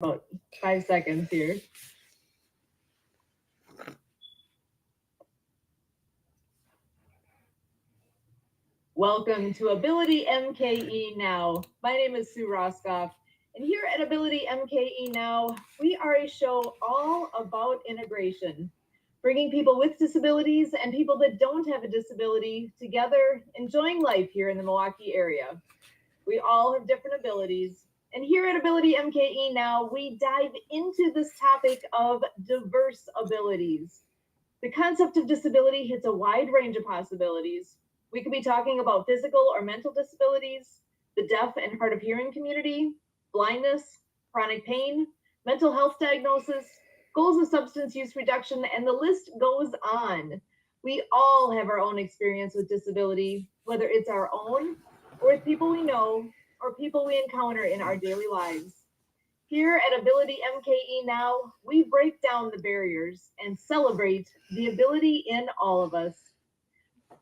About 5 seconds here. Welcome to Ability MKE Now. My name is Sue Rosoff, and here at Ability MKE Now, we are a show all about integration, bringing people with disabilities and people that don't have a disability together, enjoying life here in the Milwaukee area. We all have different abilities, and here at Ability MKE Now, we dive into this topic of diverse abilities. The concept of disability hits a wide range of possibilities. We could be talking about physical or mental disabilities, the deaf and hard of hearing community, blindness, chronic pain, mental health diagnosis, goals of substance use reduction, and the list goes on. We all have our own experience with disability, whether it's our own or with people we know or people we encounter in our daily lives. Here at Ability MKE Now, we break down the barriers and celebrate the ability in all of us.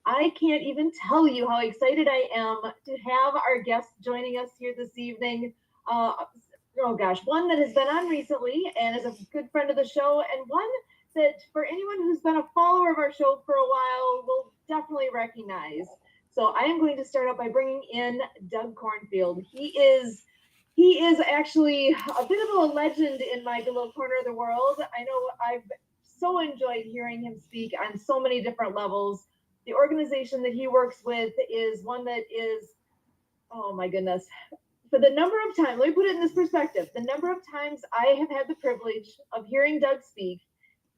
I can't even tell you how excited I am to have our guest joining us here this evening. One that has been on recently and is a good friend of the show, and one that for anyone who's been a follower of our show for a while will definitely recognize. So I am going to start out by bringing in Doug Cornfield. He is actually a bit of a legend in my little corner of the world. I know I've so enjoyed hearing him speak on so many different levels. The organization that he works with is one that is, oh my goodness, for the number of times, let me put it in this perspective, the number of times I have had the privilege of hearing Doug speak.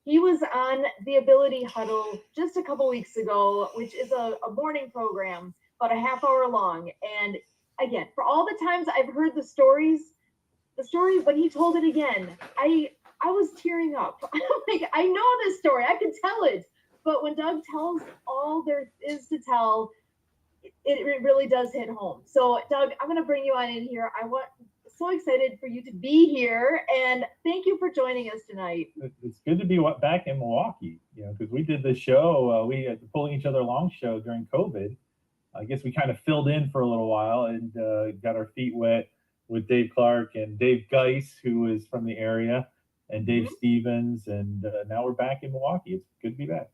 He was on the Ability Huddle just a couple weeks ago, which is a morning program, about a half hour long. And again, for all the times I've heard the story when he told it again, I was tearing up. Like, I know this story, I can tell it, but when Doug tells all there is to tell, it really does hit home. So Doug, I'm going to bring you on in here. So excited for you to be here, and thank you for joining us tonight. It's good to be back in Milwaukee, because we did this show, we had the Pulling Each Other Along show during COVID. I guess we kind of filled in for a little while and got our feet wet with Dave Clark and Dave Geis, who is from the area, and Dave Stevens, and now we're back in Milwaukee. It's good to be back.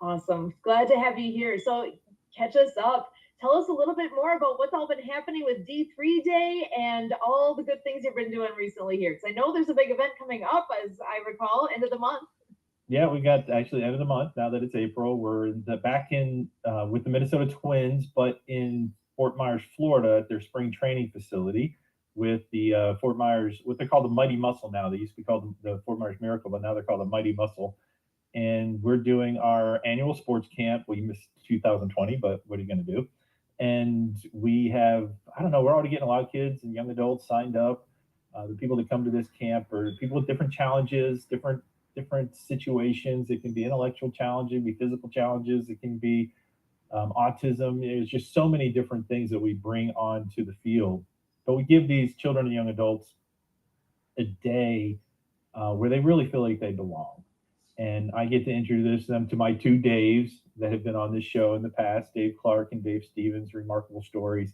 Awesome. Glad to have you here. So catch us up. Tell us a little bit more about what's all been happening with D3 Day and all the good things you've been doing recently here. Because I know there's a big event coming up, as I recall, end of the month. Yeah, we got actually end of the month. Now that it's April, we're back in with the Minnesota Twins, but in Fort Myers, Florida, at their spring training facility with the Fort Myers, what they call the Mighty Muscle now. They used to be called the Fort Myers Miracle, but now they're called the Mighty Muscle. And we're doing our annual sports camp. We missed 2020, but what are you going to do? And we have, I don't know, we're already getting a lot of kids and young adults signed up. The people that come to this camp are people with different challenges, different situations. It can be intellectual challenges, it can be physical challenges, it can be autism. There's just so many different things that we bring onto the field. But we give these children and young adults a day where they really feel like they belong. And I get to introduce them to my two Daves that have been on this show in the past, Dave Clark and Dave Stevens, remarkable stories.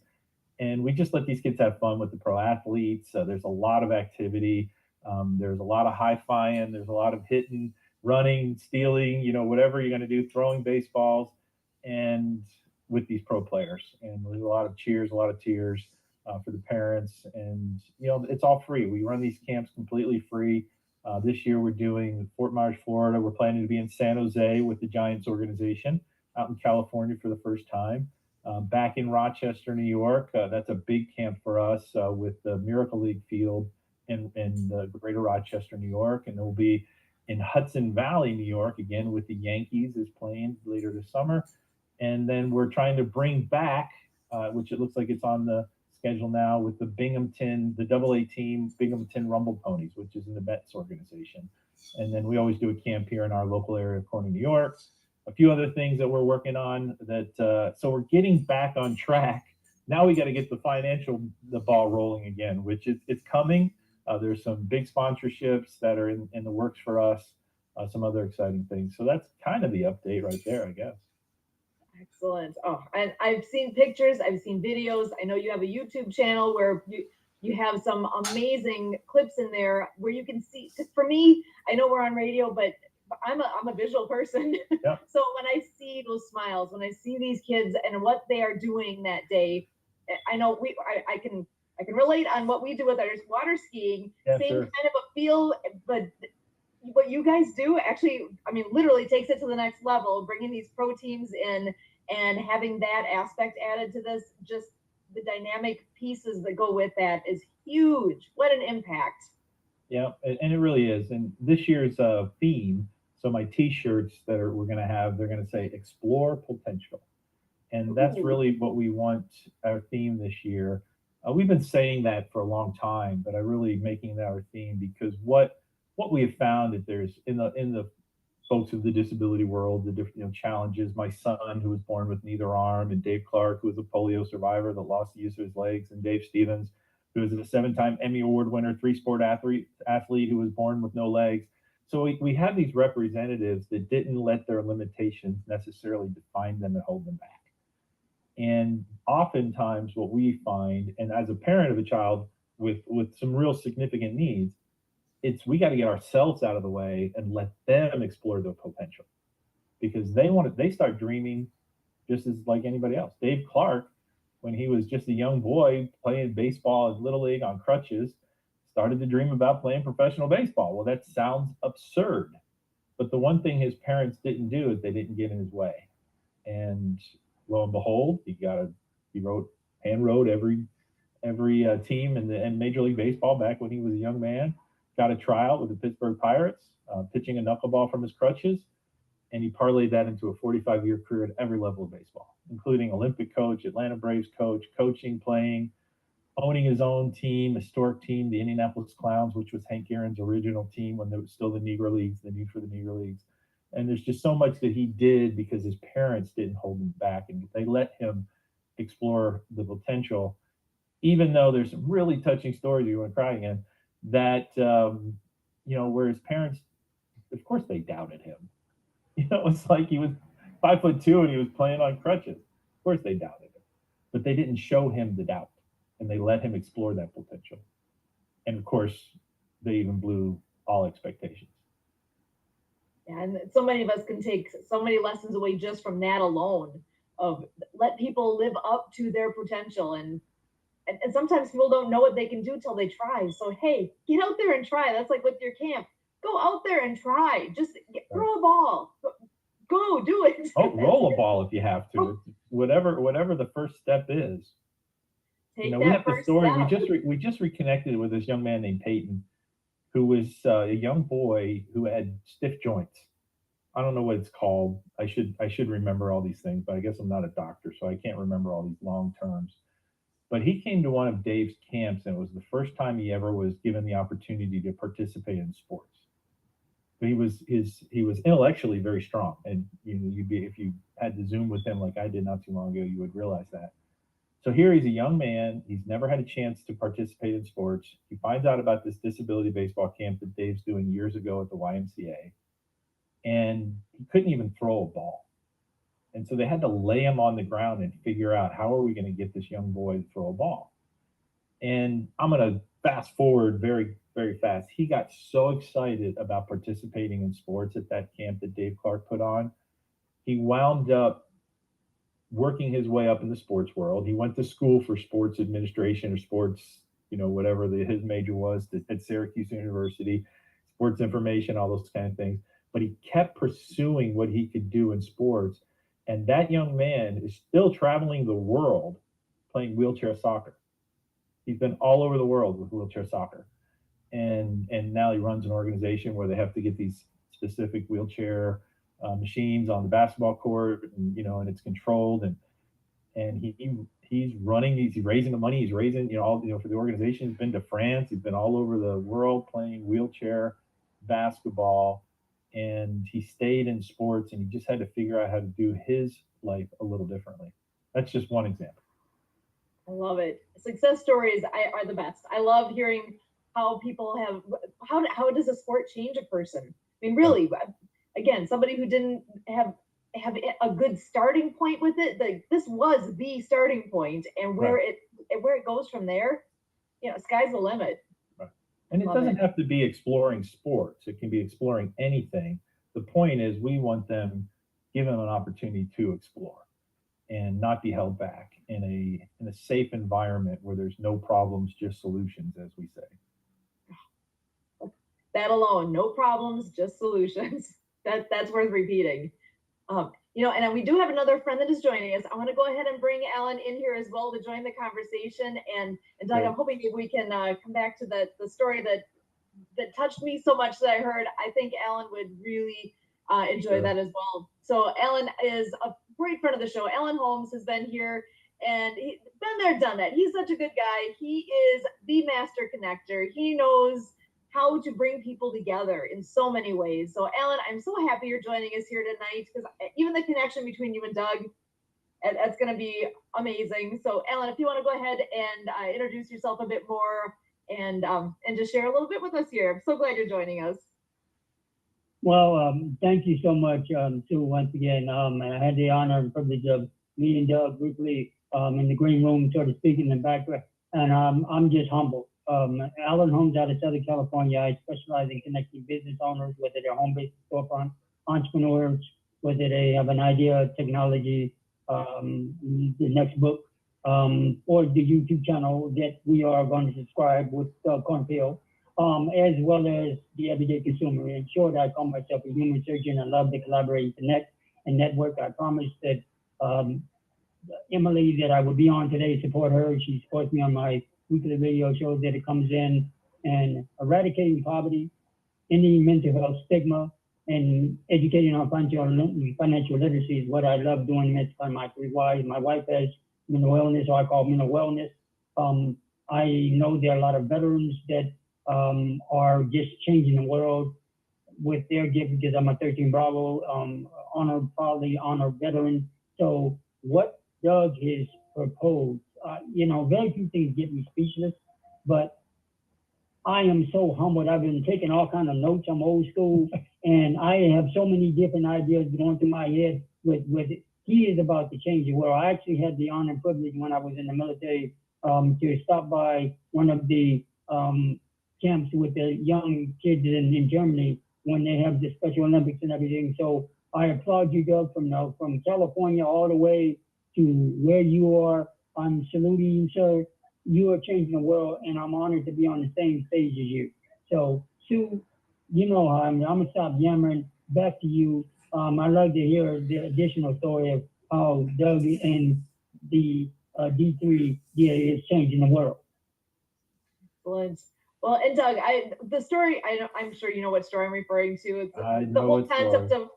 And we just let these kids have fun with the pro athletes. There's a lot of activity. There's a lot of high-fiving. There's a lot of hitting, running, stealing, whatever you're going to do, throwing baseballs, and with these pro players. And there's a lot of cheers, a lot of tears for the parents. And, it's all free. We run these camps completely free. This year we're doing Fort Myers, Florida. We're planning to be in San Jose with the Giants organization out in California for the first time. Back in Rochester, New York. That's a big camp for us with the Miracle League field in greater Rochester, New York. And we'll be in Hudson Valley, New York, again with the Yankees is playing later this summer. And then we're trying to bring back, which it looks like it's on the schedule now, with the Binghamton, the AA team, Binghamton Rumble Ponies, which is in the Mets organization. And then we always do a camp here in our local area of Corning, New York. A few other things that we're working on that, so we're getting back on track. Now we got to get the ball rolling again, which it's coming. There's some big sponsorships that are in the works for us, some other exciting things. So that's kind of the update right there, I guess. Excellent. Oh, and I've seen pictures, I've seen videos. I know you have a YouTube channel where You have some amazing clips in there where you can see. 'Cause for me, I know we're on radio, but I'm a visual person. Yeah, So when I see those smiles, when I see these kids and what they are doing that day, I know I can relate on what we do with our water skiing. yeah, Same sure. kind of a feel, but what you guys do actually, I mean, literally takes it to the next level, bringing these pro teams in and having that aspect added to this. Just the dynamic pieces that go with that is huge. What an impact. Yeah, and it really is. And this year's theme, so my T-shirts that we're going to have, they're going to say "Explore Potential," and that's Ooh. really what we want our theme this year. We've been saying that for a long time, but I really making that our theme because what we have found that there's in the folks of the disability world, the different challenges. My son, who was born with neither arm, and Dave Clark, who was a polio survivor that lost the use of his legs, and Dave Stevens, who is a seven-time Emmy Award winner, three-sport athlete who was born with no legs. So we have these representatives that didn't let their limitations necessarily define them and hold them back. And oftentimes, what we find, and as a parent of a child with some real significant needs, it's we got to get ourselves out of the way and let them explore their potential because they start dreaming just as like anybody else. Dave Clark, when he was just a young boy playing baseball in little league on crutches, started to dream about playing professional baseball. Well, that sounds absurd, but the one thing his parents didn't do is they didn't get in his way. And lo and behold, he wrote hand wrote every team in Major League Baseball back when he was a young man. Got a tryout with the Pittsburgh Pirates, pitching a knuckleball from his crutches, and he parlayed that into a 45-year career at every level of baseball, including Olympic coach, Atlanta Braves coach, coaching, playing, owning his own team, historic team, the Indianapolis Clowns, which was Hank Aaron's original team when there was still the Negro Leagues, the need for the Negro Leagues. And there's just so much that he did because his parents didn't hold him back and they let him explore the potential, even though there's some really touching stories you want to cry again, that, where his parents, of course, they doubted him. It's like he was 5'2" and he was playing on crutches. Of course, they doubted him, but they didn't show him the doubt, and they let him explore that potential. And of course, they even blew all expectations. Yeah, and so many of us can take so many lessons away just from that alone of let people live up to their potential and sometimes people don't know what they can do till they try. So hey, get out there and try. That's like with your camp. Go out there and try. Just Right. throw a ball. Go do it. Oh, roll a ball if you have to. It's whatever the first step is. Take We that have the first story. We step. just we just reconnected with this young man named Peyton, who was a young boy who had stiff joints. I don't know what it's called. I should remember all these things, but I guess I'm not a doctor, so I can't remember all these long terms. But he came to one of Dave's camps, and it was the first time he ever was given the opportunity to participate in sports. But he was intellectually very strong, and you'd be if you had to Zoom with him like I did not too long ago, you would realize that. So here he's a young man. He's never had a chance to participate in sports. He finds out about this disability baseball camp that Dave's doing years ago at the YMCA, and he couldn't even throw a ball. And so they had to lay him on the ground and figure out how are we going to get this young boy to throw a ball. And I'm going to fast forward very, very fast. He got so excited about participating in sports at that camp that Dave Clark put on. He wound up working his way up in the sports world. He went to school for sports administration or sports, whatever his major was at Syracuse University, sports information, all those kind of things. But he kept pursuing what he could do in sports. And that young man is still traveling the world playing wheelchair soccer. He's been all over the world with wheelchair soccer. And now he runs an organization where they have to get these specific wheelchair machines on the basketball court, and it's controlled, and he's running, he's raising the money, he's raising, all, for the organization. He's been to France, he's been all over the world playing wheelchair basketball, and he stayed in sports, and he just had to figure out how to do his life a little differently. That's just one example. I love it. Success stories are the best. I love hearing how people have how does a sport change a person? I mean, Yeah. really, again, somebody who didn't have a good starting point with it. Like this was the starting point, and Right. where it goes from there. sky's the limit. Right. And it Love doesn't it. have to be exploring sports. It can be exploring anything. The point is we want them, give them an opportunity to explore and not be held back in a safe environment where there's no problems, just solutions, as we say. That alone, no problems, just solutions. That's worth repeating. And then we do have another friend that is joining us. I want to go ahead and bring Alan in here as well to join the conversation. And Doug, Great. I'm hoping maybe we can come back to the story that touched me so much that I heard. I think Alan would really enjoy Sure. that as well. So Alan is a great friend of the show. Alan Holmes has been here and he's been there, done that. He's such a good guy. He is the master connector. He knows how to bring people together in so many ways. So Alan, I'm so happy you're joining us here tonight because even the connection between you and Doug, that's going to be amazing. So Alan, if you want to go ahead and introduce yourself a bit more and just share a little bit with us here. I'm so glad you're joining us. Well, thank you so much, Sue, once again. And I had the honor and privilege of meeting Doug briefly in the green room, so to speak, in the background. And I'm just humbled. Alan Holmes out of Southern California. I specialize in connecting business owners, whether they're home-based storefront, entrepreneurs, whether they have an idea, technology, the next book, or the YouTube channel that we are going to subscribe with Cornfield. As well as the everyday consumer. In short, I call myself a human surgeon. I love to collaborate, connect, and network. I promised that Emily that I would be on today, support her. She supports me on my weekly radio show that it comes in and eradicating poverty, ending mental health stigma, and educating on financial literacy is what I love doing. That's kind of my three whys. My wife has mental illness, or I call mental wellness. I know there are a lot of veterans that are just changing the world with their gift because I'm a 13 Bravo proudly honored veteran. So what Doug has proposed, very few things get me speechless, but I am so humbled. I've been taking all kind of notes. I'm old school, and I have so many different ideas going through my head with it. He is about to change the world. I actually had the honor and privilege when I was in the military to stop by one of the camps with the young kids in Germany when they have the Special Olympics and everything. So I applaud you, Doug, from California all the way to where you are. I'm saluting you, sir. You are changing the world, and I'm honored to be on the same stage as you. So, Sue, you know how I'm gonna stop yammering. Back to you. I'd like to hear the additional story of how Doug and the D3 is changing the world. Excellent. Well, and Doug, the story, I'm sure you know what story I'm referring to. It's I the know whole what concept story. of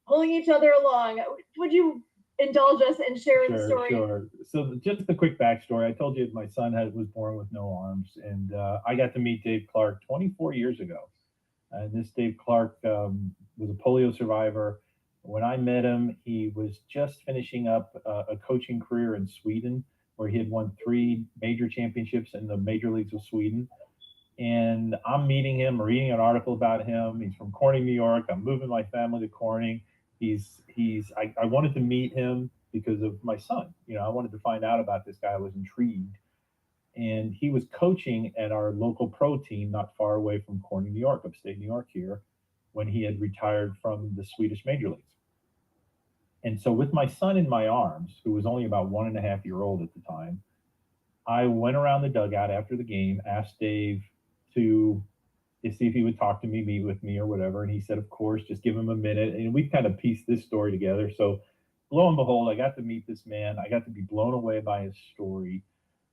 pulling each other along. Would you indulge us and share the Sure, story? sure. So just the quick backstory. I told you my son was born with no arms, and I got to meet Dave Clark 24 years ago. And this Dave Clark was a polio survivor. When I met him, he was just finishing up a coaching career in Sweden, where he had won 3 major championships in the major leagues of Sweden. And I'm meeting him, reading an article about him. He's from Corning, New York. I'm moving my family to Corning. I wanted to meet him because of my son. I wanted to find out about this guy. I was intrigued. And he was coaching at our local pro team not far away from Corning, New York, upstate New York here, when he had retired from the Swedish major leagues. And so with my son in my arms, who was only about 1.5 year old at the time, I went around the dugout after the game, asked Dave to see if he would talk to me, meet with me or whatever. And he said, of course, just give him a minute. And we kind of pieced this story together. So lo and behold, I got to meet this man. I got to be blown away by his story.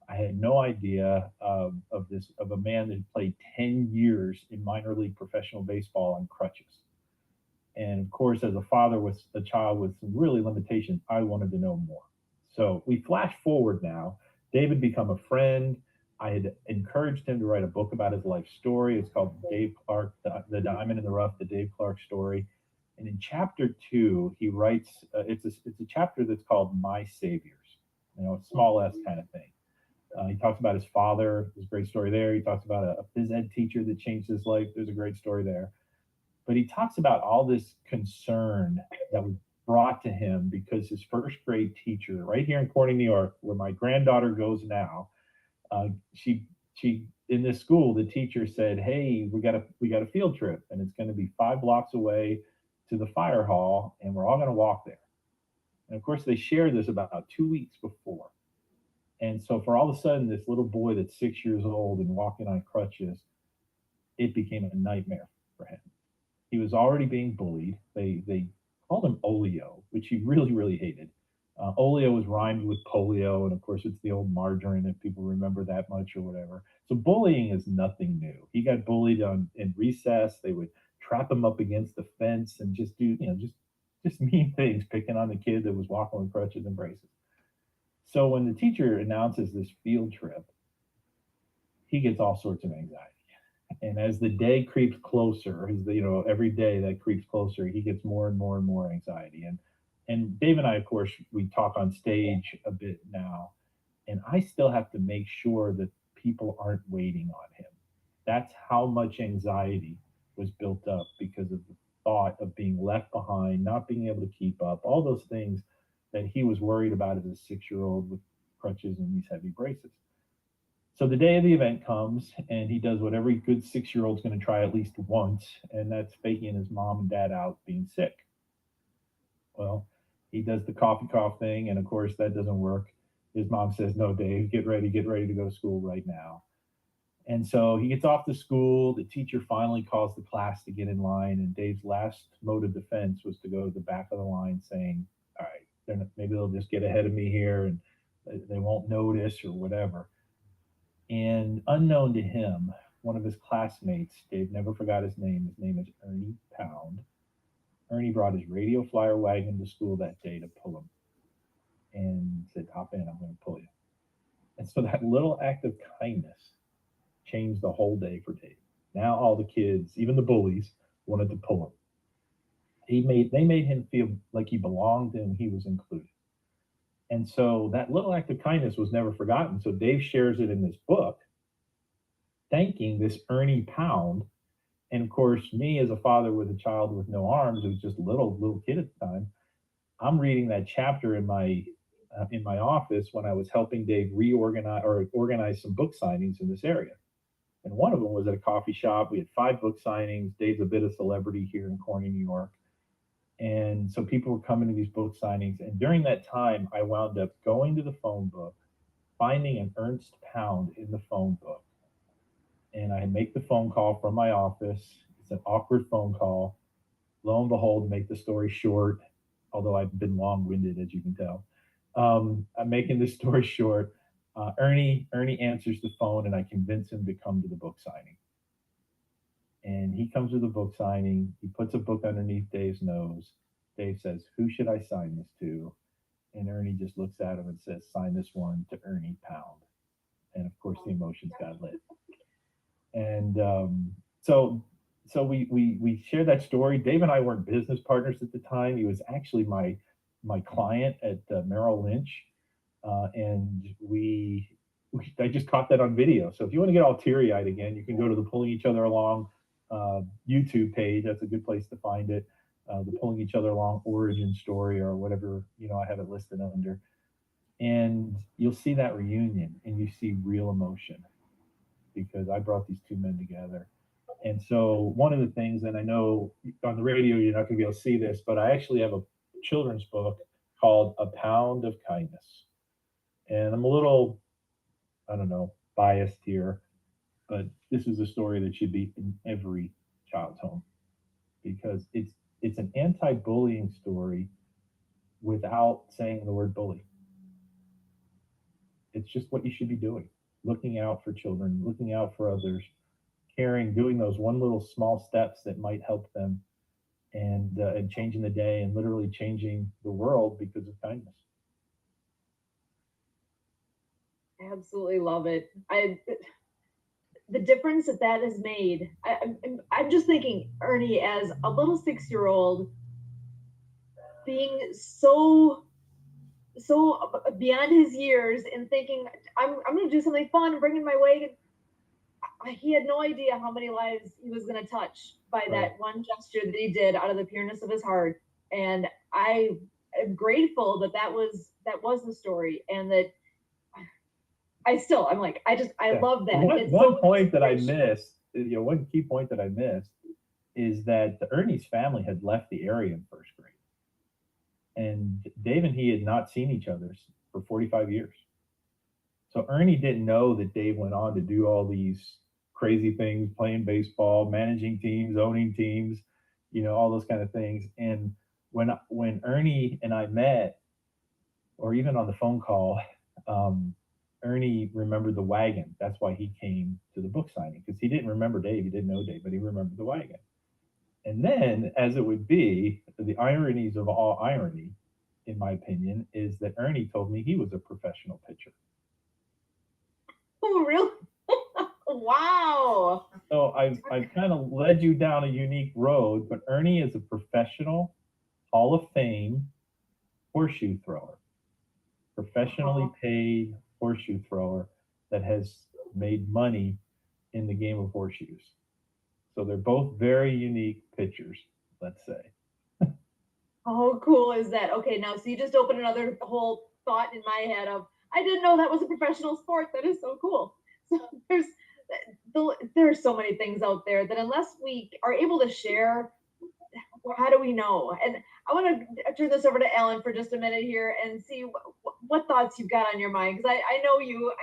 I had no idea of a man that played 10 years in minor league professional baseball on crutches. And of course, as a father with a child with some really limitations, I wanted to know more. So we flash forward now. David become a friend. I had encouraged him to write a book about his life story. It's called Dave Clark, The Diamond in the Rough, The Dave Clark Story. And in chapter 2, he writes, it's a chapter that's called My Saviors, small s kind of thing. He talks about his father. There's a great story there. He talks about a phys ed teacher that changed his life. There's a great story there. But he talks about all this concern that was brought to him because his first grade teacher, right here in Corning, New York, where my granddaughter goes now, she in this school, the teacher said, "Hey, we got a field trip, and it's going to be 5 blocks away to the fire hall, and we're all going to walk there." And of course, they shared this about 2 weeks before. And so, for all of a sudden, this little boy that's 6 years old and walking on crutches, it became a nightmare for him. He was already being bullied. They called him Oleo, which he really, really hated. Oleo was rhymed with polio, and of course, it's the old margarine if people remember that much or whatever. So bullying is nothing new. He got bullied in recess. They would trap him up against the fence and just do, just mean things, picking on the kid that was walking with crutches and braces. So when the teacher announces this field trip, he gets all sorts of anxiety. And as the day creeps closer, every day that creeps closer, he gets more and more and more anxiety. And Dave and I, of course, we talk on stage a bit now, and I still have to make sure that people aren't waiting on him. That's how much anxiety was built up because of the thought of being left behind, not being able to keep up, all those things that he was worried about as a 6-year-old with crutches and these heavy braces. So the day of the event comes, and he does what every good 6-year-old's going to try at least once, and that's faking his mom and dad out being sick. Well, he does the coughy cough thing, and of course that doesn't work. His mom says, "No, Dave, get ready to go to school right now." And so he gets off to school. The teacher finally calls the class to get in line, and Dave's last mode of defense was to go to the back of the line saying, "All right, maybe they'll just get ahead of me here, and they won't notice or whatever." And unknown to him, one of his classmates, Dave never forgot his name. His name is Ernie Pound. Ernie brought his radio flyer wagon to school that day to pull him and said, "Hop in, I'm going to pull you." And so that little act of kindness changed the whole day for Dave. Now all the kids, even the bullies, wanted to pull him. They made him feel like he belonged and he was included. And so that little act of kindness was never forgotten. So Dave shares it in this book, thanking this Ernie Pound. And of course, me as a father with a child with no arms, who was just a little kid at the time, I'm reading that chapter in my office when I was helping Dave organize some book signings in this area. And one of them was at a coffee shop. We had 5 book signings. Dave's a bit of celebrity here in Corny, New York. And so people were coming to these book signings. And during that time, I wound up going to the phone book, finding an Ernst Pound in the phone book. And I make the phone call from my office. It's an awkward phone call. Lo and behold, to make the story short, although I've been long-winded, as you can tell. I'm making this story short. Ernie answers the phone, and I convince him to come to the book signing. And he comes to the book signing. He puts a book underneath Dave's nose. Dave says, "Who should I sign this to?" And Ernie just looks at him and says, "Sign this one to Ernie Pound." And of course, the emotions got lit. And so we shared that story. Dave and I weren't business partners at the time. He was actually my client at Merrill Lynch, and I just caught that on video. So if you want to get all teary-eyed again, you can go to the Pulling Each Other Along YouTube page. That's a good place to find it. The Pulling Each Other Along origin story, or whatever I have it listed under. And you'll see that reunion, and you see real emotion, because I brought these 2 men together. And so one of the things, and I know on the radio you're not going to be able to see this, but I actually have a children's book called A Pound of Kindness. And I'm a little, I don't know, biased here, but this is a story that should be in every child's home, because it's an anti-bullying story without saying the word bully. It's just what you should be doing. Looking out for children, looking out for others, caring, doing those one little small steps that might help them, and changing the day, and literally changing the world because of kindness. I absolutely love it. The difference that has made. I'm just thinking Ernie as a little 6-year-old, being so beyond his years, and thinking, I'm going to do something fun and bring in my wagon. He had no idea how many lives he was going to touch by that one gesture that he did out of the pureness of his heart. And I am grateful that was the story, and that I'm like, I Yeah. love that. One, It's one so point that I inspirational. missed, one key point that I missed is that Ernie's family had left the area in first grade. And Dave and he had not seen each other for 45 years. So Ernie didn't know that Dave went on to do all these crazy things, playing baseball, managing teams, owning teams, all those kind of things. And when Ernie and I met, or even on the phone call, Ernie remembered the wagon. That's why he came to the book signing, because he didn't remember Dave. He didn't know Dave, but he remembered the wagon. And then, as it would be, the ironies of all irony, in my opinion, is that Ernie told me he was a professional pitcher. Oh, really? Wow. So I've kind of led you down a unique road, but Ernie is a professional Hall of Fame horseshoe thrower, professionally paid horseshoe thrower that has made money in the game of horseshoes. So they're both very unique pitchers, let's say. How cool is that? Okay, now so you just opened another whole thought in my head of I didn't know that was a professional sport. That is so cool. So there's so many things out there that unless we are able to share, how do we know? And I want to turn this over to Alan for just a minute here and see what thoughts you've got on your mind, because I know your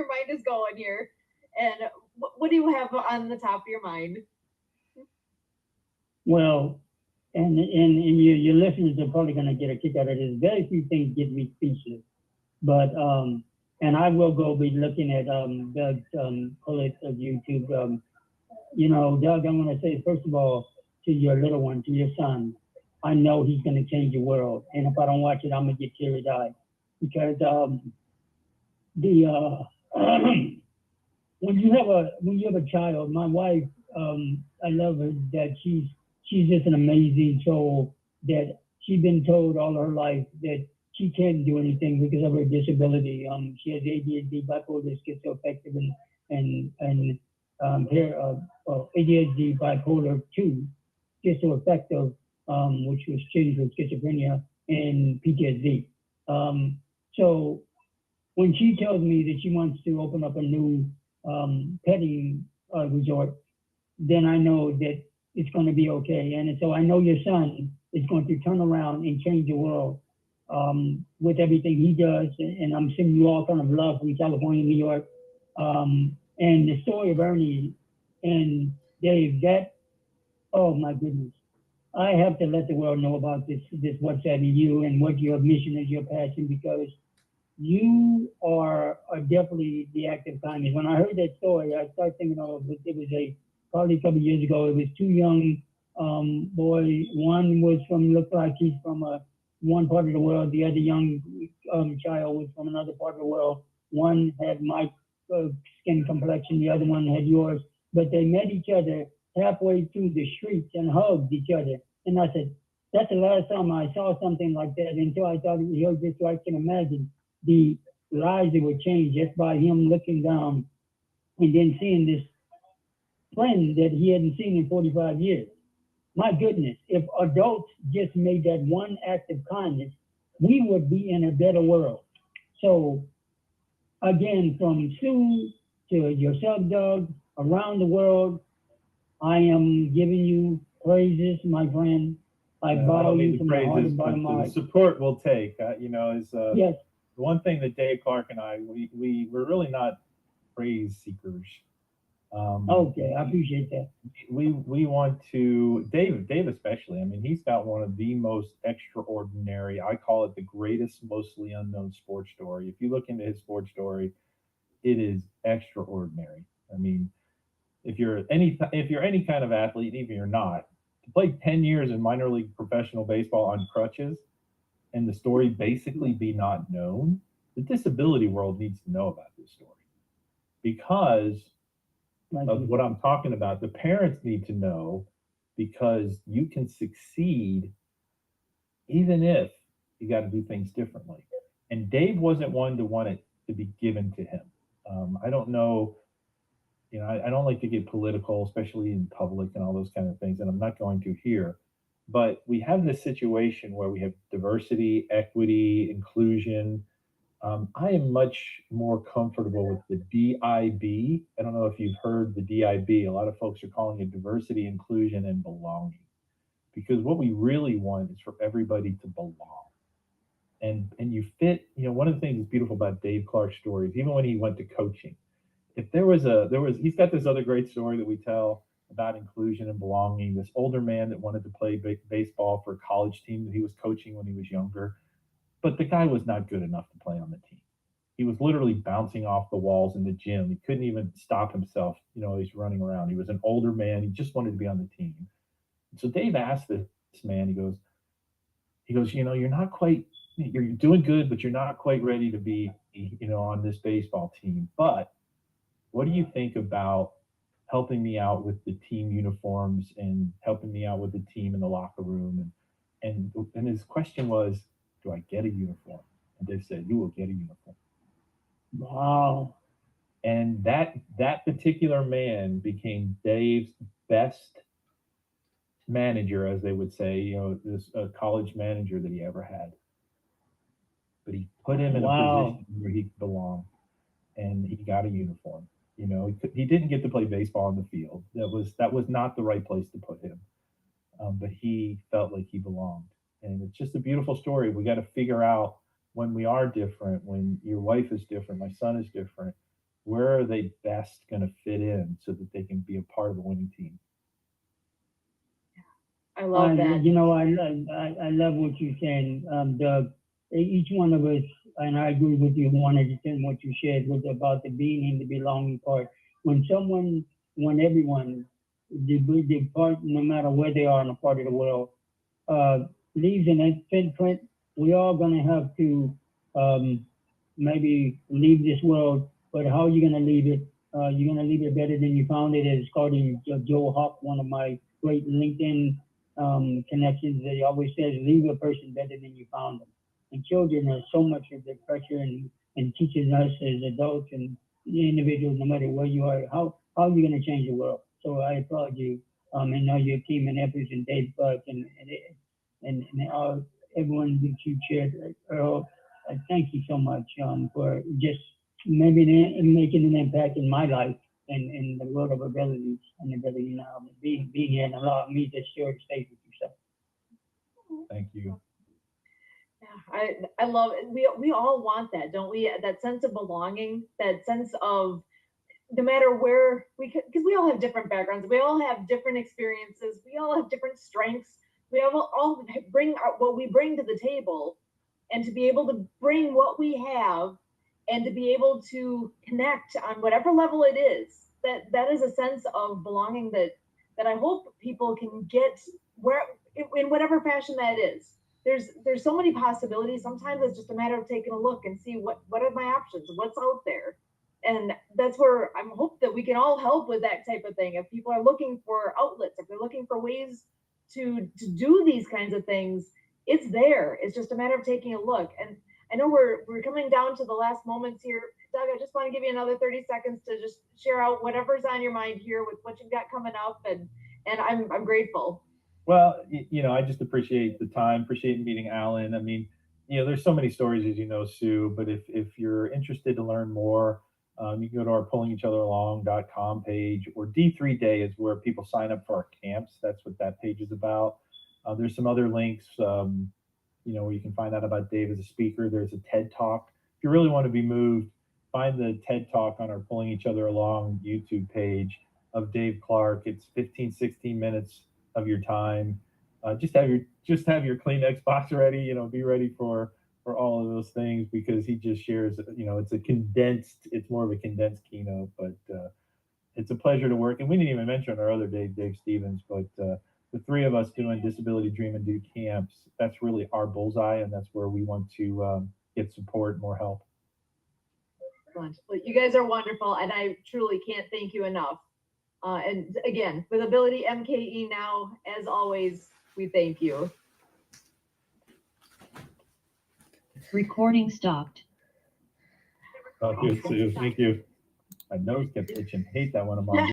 mind is going here. And what do you have on the top of your mind? Well, and your listeners are probably going to get a kick out of this. Very few things get me speechless, but and I will go be looking at Doug's pullets of YouTube. Doug, I'm going to say first of all to your little one, to your son, I know he's going to change the world, and if I don't watch it, I'm going to get teary eyed because when you have a child, my wife, I love her that she's just an amazing soul, that she's been told all her life that she can't do anything because of her disability. She has ADHD, bipolar schizoaffective, and ADHD, bipolar 2, schizoaffective, which was changed with schizophrenia, and PTSD. So when she tells me that she wants to open up a new petting resort, then I know that it's going to be okay. And so I know your son is going to turn around and change the world with everything he does. And I'm sending you all kind of love from California, New York. And the story of Ernie and Dave, oh my goodness. I have to let the world know about this WhatsApp and you and what your mission is, your passion, because you are definitely the act of kindness. When I heard that story, I started thinking, it was probably a couple of years ago. It was two young boys. One was looked like he's from one part of the world. The other young child was from another part of the world. One had my skin complexion. The other one had yours. But they met each other halfway through the streets and hugged each other. And I said, that's the last time I saw something like that until I thought he was just so I can imagine the lives that would change just by him looking down and then seeing this friend that he hadn't seen in 45 years. My goodness, if adults just made that one act of kindness, we would be in a better world. So again, from Sue to yourself, Doug, around the world, I am giving you praises, my friend. I bow you from the heart and bottom of my heart. The support we'll take, is yes. The one thing that Dave Clark and I, we're really not praise seekers. Okay, I appreciate that. We want to, Dave especially, I mean, he's got one of the most extraordinary, I call it the greatest, mostly unknown sports story. If you look into his sports story, it is extraordinary. I mean, if you're any kind of athlete, even if you're not, to play 10 years in minor league professional baseball on crutches and the story basically be not known, the disability world needs to know about this story because of what I'm talking about. The parents need to know because you can succeed even if you got to do things differently. And Dave wasn't one to want it to be given to him. I don't know. I don't like to get political, especially in public and all those kind of things, and I'm not going to here. But we have this situation where we have diversity, equity, inclusion, I am much more comfortable with the DIB. I don't know if you've heard the DIB. A lot of folks are calling it diversity, inclusion, and belonging. Because what we really want is for everybody to belong. And you fit, one of the things that's beautiful about Dave Clark's stories, even when he went to coaching, if he's got this other great story that we tell about inclusion and belonging, this older man that wanted to play baseball for a college team that he was coaching when he was younger, but the guy was not good enough to play on the team. He was literally bouncing off the walls in the gym. He couldn't even stop himself. He's running around. He was an older man. He just wanted to be on the team. So Dave asked this man, he goes, you're not quite, you're doing good, but you're not quite ready to be, on this baseball team. But what do you think about helping me out with the team uniforms and helping me out with the team in the locker room? And his question was, do I get a uniform? And Dave said, you will get a uniform. Wow. And that particular man became Dave's best manager, as they would say, this college manager that he ever had. But he put him in a position where he belonged, and he got a uniform. He didn't get to play baseball on the field. That was not the right place to put him. But he felt like he belonged. And it's just a beautiful story. We got to figure out when we are different, when your wife is different, my son is different, where are they best going to fit in so that they can be a part of a winning team? I love that. I love what you're saying, Doug. Each one of us, and I agree with you 100% what you shared was about the being and the belonging part. When everyone, the part, no matter where they are in a part of the world, leaves an footprint, we are going to have to maybe leave this world, but how are you going to leave it? You're going to leave it better than you found it, as according to Joe Hawk, one of my great LinkedIn connections, that he always says, leave a person better than you found them. And children are so much of the pressure and teaching us as adults and individuals, no matter where you are, how are you going to change the world? So I applaud you and all your team and efforts, and Dave Clark and everyone that you shared. Earl, thank you so much for just maybe making an impact in my life and in the world of abilities and ability now, being here and allowing me to share the stage with you. So thank you. Yeah, I love it. We all want that, don't we? That sense of belonging, that sense of no matter where because we all have different backgrounds, we all have different experiences, we all have different strengths. We all bring what we bring to the table, and to be able to bring what we have, and to be able to connect on whatever level it is. That is a sense of belonging that I hope people can get where in whatever fashion that is. There's so many possibilities. Sometimes it's just a matter of taking a look and see what are my options, what's out there. And that's where I'm hope that we can all help with that type of thing. If people are looking for outlets, if they're looking for ways to do these kinds of things, it's there. It's just a matter of taking a look. And I know we're coming down to the last moments here. Doug, I just want to give you another 30 seconds to just share out whatever's on your mind here with what you've got coming up, and I'm grateful. Well, I just appreciate the time, appreciate meeting Alan. I mean, there's so many stories, as you know, Sue, but if you're interested to learn more, you can go to our pullingeachatheralong.com page, or D3 Day is where people sign up for our camps. That's what that page is about. There's some other links, where you can find out about Dave as a speaker. There's a TED Talk. If you really want to be moved, find the TED Talk on our Pulling Each Other Along YouTube page of Dave Clark. It's 15, 16 minutes of your time. Just have your Kleenex box ready. Be ready for all of those things, because he just shares. It's more of a condensed keynote, but it's a pleasure to work. And we didn't even mention our other Dave Stevens, but the three of us doing Disability Dream and Do camps. That's really our bullseye, and that's where we want to get support, more help. Well, you guys are wonderful, and I truly can't thank you enough. And again, with AbilityMKE Now, as always, we thank you. Recording stopped. Oh, good, Sue. Thank you. My nose kept itching. Hate that one. I'm on.